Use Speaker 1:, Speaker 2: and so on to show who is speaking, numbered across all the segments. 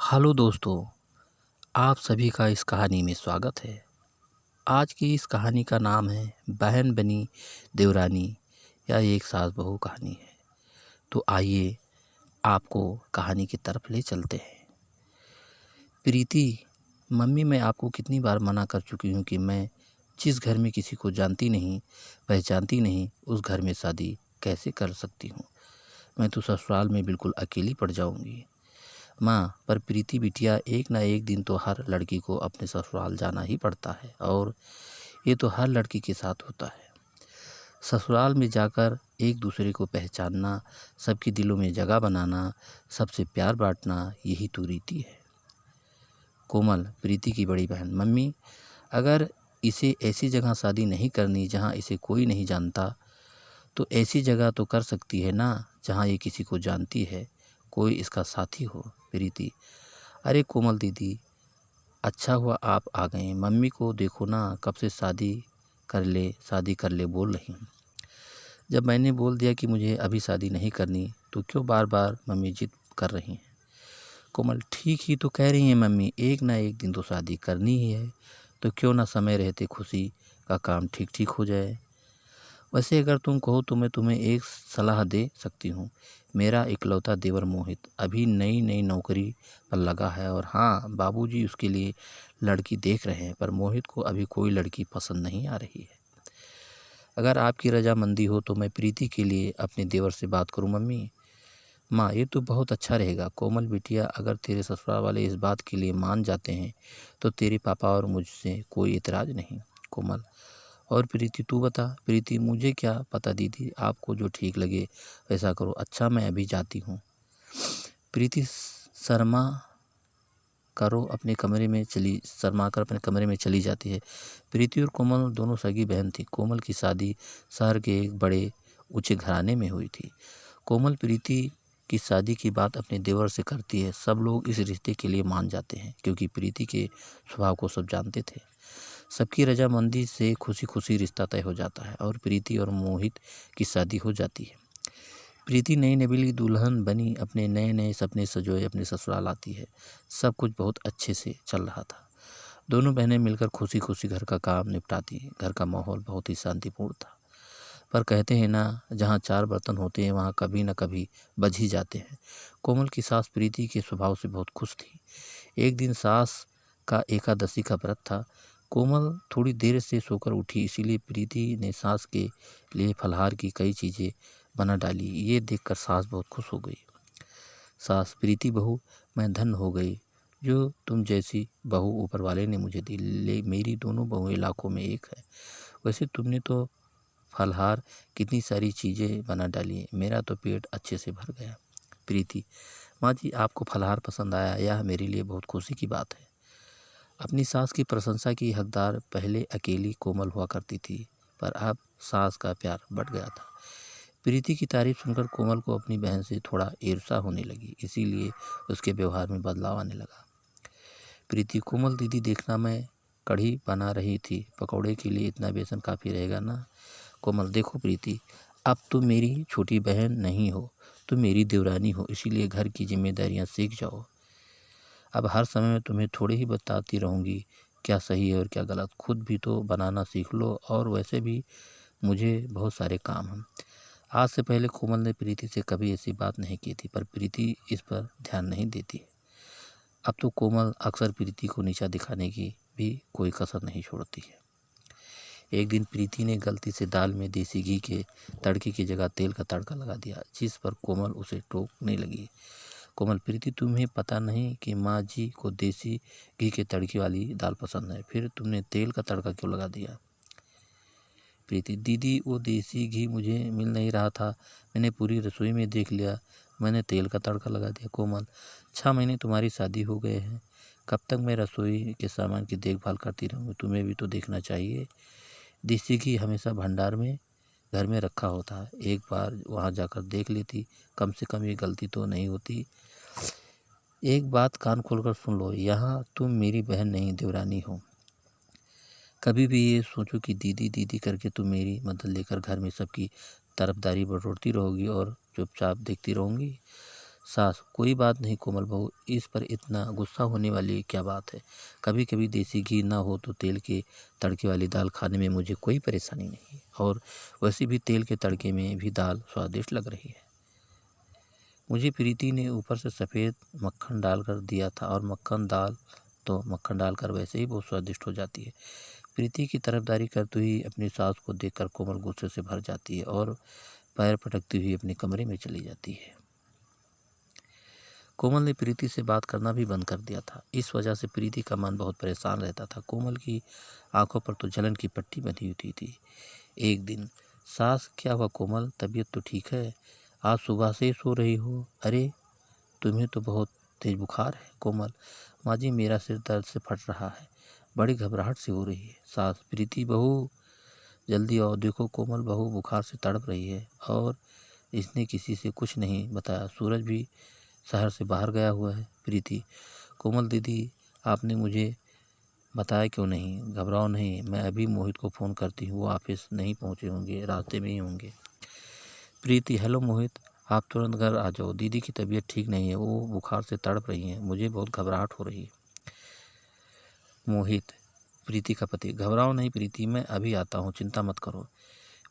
Speaker 1: Hello दोस्तों, आप सभी का इस कहानी में स्वागत है। आज की इस कहानी का नाम है बहन बनी देवरानी या एक सास बहू कहानी है। तो आइए आपको कहानी की तरफ ले चलते हैं। प्रीति, मम्मी मैं आपको कितनी बार मना कर चुकी हूँ कि मैं जिस घर में किसी को जानती नहीं पहचानती नहीं उस घर में शादी कैसे कर सकती हूँ। मैं तो ससुराल में बिल्कुल अकेली पड़ जाऊँगी। माँ, पर प्रीति बिटिया, एक ना एक दिन तो हर लड़की को अपने ससुराल जाना ही पड़ता है और ये तो हर लड़की के साथ होता है। ससुराल में जाकर एक दूसरे को पहचानना, सबके दिलों में जगह बनाना, सबसे प्यार बांटना, यही तो रीति है। कोमल, प्रीति की बड़ी बहन, मम्मी अगर इसे ऐसी जगह शादी नहीं करनी जहाँ इसे कोई नहीं जानता, तो ऐसी जगह तो कर सकती है ना जहाँ ये किसी को जानती है, कोई इसका साथी हो। प्रीति, अरे कोमल दीदी, अच्छा हुआ आप आ गए। मम्मी को देखो ना, कब से शादी कर ले बोल रही हूँ। जब मैंने बोल दिया कि मुझे अभी शादी नहीं करनी तो क्यों बार बार मम्मी जिद कर रही हैं। कोमल, ठीक ही तो कह रही हैं मम्मी, एक ना एक दिन तो शादी करनी ही है, तो क्यों ना समय रहते खुशी का काम ठीक ठीक हो जाए। वैसे अगर तुम कहो तो मैं तुम्हें एक सलाह दे सकती हूँ। मेरा इकलौता देवर मोहित अभी नई नई नौकरी पर लगा है और हाँ, बाबूजी उसके लिए लड़की देख रहे हैं, पर मोहित को अभी कोई लड़की पसंद नहीं आ रही है। अगर आपकी रजामंदी हो तो मैं प्रीति के लिए अपने देवर से बात करूँ मम्मी। माँ, ये तो बहुत अच्छा रहेगा। कोमल बिटिया, अगर तेरे ससुराल वाले इस बात के लिए मान जाते हैं तो तेरे पापा और मुझसे कोई इतराज़ नहीं। कोमल, और प्रीति तू बता। प्रीति, मुझे क्या पता दीदी, आपको जो ठीक लगे वैसा करो। अच्छा, मैं अभी जाती हूँ। प्रीति शर्मा कर अपने कमरे में चली जाती है। प्रीति और कोमल दोनों सगी बहन थी। कोमल की शादी शहर के एक बड़े ऊंचे घराने में हुई थी। कोमल प्रीति की शादी की बात अपने देवर से करती है। सब लोग इस रिश्ते के लिए मान जाते हैं क्योंकि प्रीति के स्वभाव को सब जानते थे। सबकी रजामंदी से खुशी खुशी रिश्ता तय हो जाता है और प्रीति और मोहित की शादी हो जाती है। प्रीति नई नवेली दुल्हन बनी अपने नए नए सपने सजोए अपने ससुराल आती है। सब कुछ बहुत अच्छे से चल रहा था। दोनों बहनें मिलकर खुशी खुशी घर का काम निपटाती हैं। घर का माहौल बहुत ही शांतिपूर्ण था। पर कहते हैं ना, जहाँ चार बर्तन होते हैं वहाँ कभी न कभी बज ही जाते हैं। कोमल की सास प्रीति के स्वभाव से बहुत खुश थी। एक दिन सास का एकादशी का व्रत था। कोमल थोड़ी देर से सोकर उठी, इसीलिए प्रीति ने सास के लिए फलाहार की कई चीज़ें बना डाली। ये देखकर सास बहुत खुश हो गई। सास, प्रीति बहू, मैं धन्य हो गई जो तुम जैसी बहू ऊपर वाले ने मुझे दी। मेरी दोनों बहुएं लाखों में एक है। वैसे तुमने तो फलाहार कितनी सारी चीज़ें बना डाली, मेरा तो पेट अच्छे से भर गया। प्रीति, माँ जी, आपको फलाहार पसंद आया, यह मेरे लिए बहुत खुशी की बात है। अपनी सास की प्रशंसा की हकदार पहले अकेली कोमल हुआ करती थी, पर अब सास का प्यार बढ़ गया था। प्रीति की तारीफ सुनकर कोमल को अपनी बहन से थोड़ा ईर्ष्या होने लगी, इसीलिए उसके व्यवहार में बदलाव आने लगा। प्रीति, कोमल दीदी देखना, मैं कढ़ी बना रही थी, पकौड़े के लिए इतना बेसन काफ़ी रहेगा ना। कोमल, देखो प्रीति, अब तुम मेरी छोटी बहन नहीं हो, तुम मेरी देवरानी हो, इसीलिए घर की जिम्मेदारियां सीख जाओ। अब हर समय मैं तुम्हें थोड़ी ही बताती रहूँगी क्या सही है और क्या गलत, खुद भी तो बनाना सीख लो, और वैसे भी मुझे बहुत सारे काम हैं। आज से पहले कोमल ने प्रीति से कभी ऐसी बात नहीं की थी, पर प्रीति इस पर ध्यान नहीं देती। अब तो कोमल अक्सर प्रीति को नीचा दिखाने की भी कोई कसर नहीं छोड़ती है। एक दिन प्रीति ने गलती से दाल में देसी घी के तड़के की जगह तेल का तड़का लगा दिया, जिस पर कोमल उसे टोकने लगी। कोमल, प्रीति, तुम्हें पता नहीं कि माँ जी को देसी घी के तड़के वाली दाल पसंद है, फिर तुमने तेल का तड़का क्यों लगा दिया। प्रीति, दीदी, वो देसी घी मुझे मिल नहीं रहा था, मैंने पूरी रसोई में देख लिया, मैंने तेल का तड़का लगा दिया। कोमल, 6 महीने तुम्हारी शादी हो गए हैं, कब तक मैं रसोई के सामान की देखभाल करती रहूँगी, तुम्हें भी तो देखना चाहिए। देसी घी हमेशा भंडार में घर में रखा होता है, एक बार वहाँ जाकर देख लेती, कम से कम ये गलती तो नहीं होती। एक बात कान खोलकर सुन लो, यहाँ तुम मेरी बहन नहीं देवरानी हो। कभी भी ये सोचो कि दीदी दीदी करके तुम मेरी मदद लेकर घर में सबकी तरफदारी बटोरती रहोगी और चुपचाप देखती रहूँगी। सास: कोई बात नहीं कोमल बहू, इस पर इतना गुस्सा होने वाली क्या बात है। कभी कभी देसी घी ना हो तो तेल के तड़के वाली दाल खाने में मुझे कोई परेशानी नहीं, और वैसे भी तेल के तड़के में भी दाल स्वादिष्ट लग रही है। मुझे प्रीति ने ऊपर से सफ़ेद मक्खन डालकर दिया था, और मक्खन डालकर वैसे ही बहुत स्वादिष्ट हो जाती है। प्रीति की तरफदारी करती हुई अपनी सास को देखकर कोमल गुस्से से भर जाती है और पैर पटकती हुई अपने कमरे में चली जाती है। कोमल ने प्रीति से बात करना भी बंद कर दिया था। इस वजह से प्रीति का मन बहुत परेशान रहता था। कोमल की आंखों पर तो जलन की पट्टी बंधी होती थी। एक दिन: सास, क्या हुआ कोमल, तबीयत तो ठीक है? आज सुबह से ही सो रही हो। अरे, तुम्हें तो बहुत तेज बुखार है। कोमल: माँ जी, मेरा सिर दर्द से फट रहा है, बड़ी घबराहट सी हो रही है। सास: प्रीति बहू, जल्दी आओ, देखो कोमल बहू बुखार से तड़प रही है, और इसने किसी से कुछ नहीं बताया। सूरज भी शहर से बाहर गया हुआ है। प्रीति: कोमल दीदी, आपने मुझे बताया क्यों नहीं? घबराओ नहीं, मैं अभी मोहित को फ़ोन करती हूँ, वो ऑफिस नहीं पहुँचे होंगे, रास्ते में ही होंगे। प्रीति: हेलो मोहित, आप तुरंत घर आ जाओ, दीदी की तबीयत ठीक नहीं है, वो बुखार से तड़प रही हैं, मुझे बहुत घबराहट हो रही है। मोहित, प्रीति का पति: घबराओ नहीं प्रीति, मैं अभी आता हूँ, चिंता मत करो।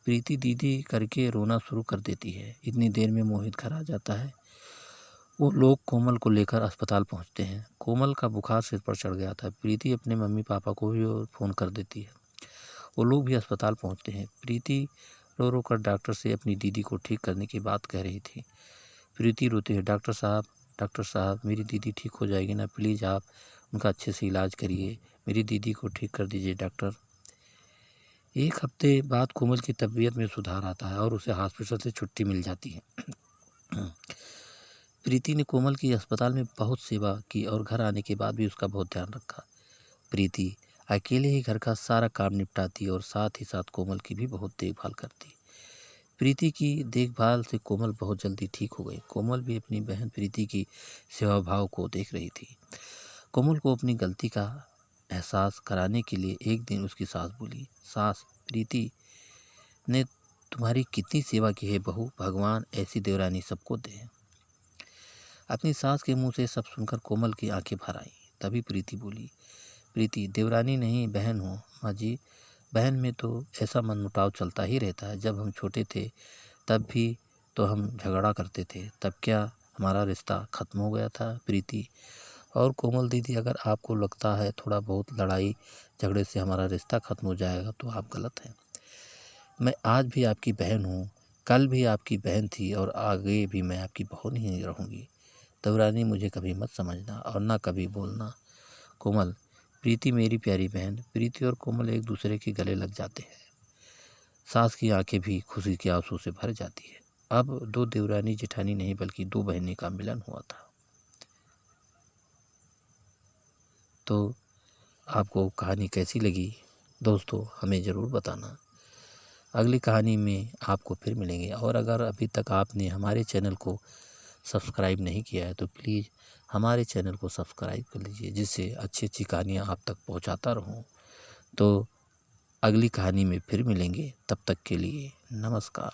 Speaker 1: प्रीति दीदी करके रोना शुरू कर देती है। इतनी देर में मोहित घर आ जाता है। वो लोग कोमल को लेकर अस्पताल पहुंचते हैं। कोमल का बुखार सिर पर चढ़ गया था। प्रीति अपने मम्मी पापा को भी फ़ोन कर देती है। वो लोग भी अस्पताल पहुंचते हैं। प्रीति रो रो कर डॉक्टर से अपनी दीदी को ठीक करने की बात कह रही थी। प्रीति रोती है: डॉक्टर साहब, मेरी दीदी ठीक हो जाएगी ना? प्लीज़ आप उनका अच्छे से इलाज करिए, मेरी दीदी को ठीक कर दीजिए डॉक्टर। एक हफ्ते बाद कोमल की तबीयत में सुधार आता है और उसे हॉस्पिटल से छुट्टी मिल जाती है। प्रीति ने कोमल की अस्पताल में बहुत सेवा की और घर आने के बाद भी उसका बहुत ध्यान रखा। प्रीति अकेले ही घर का सारा काम निपटाती और साथ ही साथ कोमल की भी बहुत देखभाल करती। प्रीति की देखभाल से कोमल बहुत जल्दी ठीक हो गई। कोमल भी अपनी बहन प्रीति की सेवा भाव को देख रही थी। कोमल को अपनी गलती का एहसास कराने के लिए एक दिन उसकी सास बोली: सास, प्रीति ने तुम्हारी कितनी सेवा की है बहू, भगवान ऐसी देवरानी सबको दे। अपनी सास के मुंह से सब सुनकर कोमल की आंखें भर आईं। तभी प्रीति बोली: प्रीति देवरानी नहीं, बहन हो। माँ जी, बहन में तो ऐसा मनमुटाव चलता ही रहता है। जब हम छोटे थे तब भी तो हम झगड़ा करते थे, तब क्या हमारा रिश्ता खत्म हो गया था? प्रीति और कोमल दीदी, अगर आपको लगता है थोड़ा बहुत लड़ाई झगड़े से हमारा रिश्ता खत्म हो जाएगा तो आप गलत हैं। मैं आज भी आपकी बहन हूँ, कल भी आपकी बहन थी और आगे भी मैं आपकी बहू नहीं रहूँगी। देवरानी मुझे कभी मत समझना और ना कभी बोलना। कोमल: प्रीति मेरी प्यारी बहन। प्रीति और कोमल एक दूसरे के गले लग जाते हैं। सास की आंखें भी खुशी के आंसू से भर जाती है। अब दो देवरानी जेठानी नहीं बल्कि दो बहनें का मिलन हुआ था। तो आपको कहानी कैसी लगी दोस्तों, हमें ज़रूर बताना। अगली कहानी में आपको फिर मिलेंगे, और अगर अभी तक आपने हमारे चैनल को सब्सक्राइब नहीं किया है तो प्लीज़ हमारे चैनल को सब्सक्राइब कर लीजिए, जिससे अच्छी अच्छी कहानियाँ आप तक पहुँचाता रहूँ। तो अगली कहानी में फिर मिलेंगे, तब तक के लिए नमस्कार।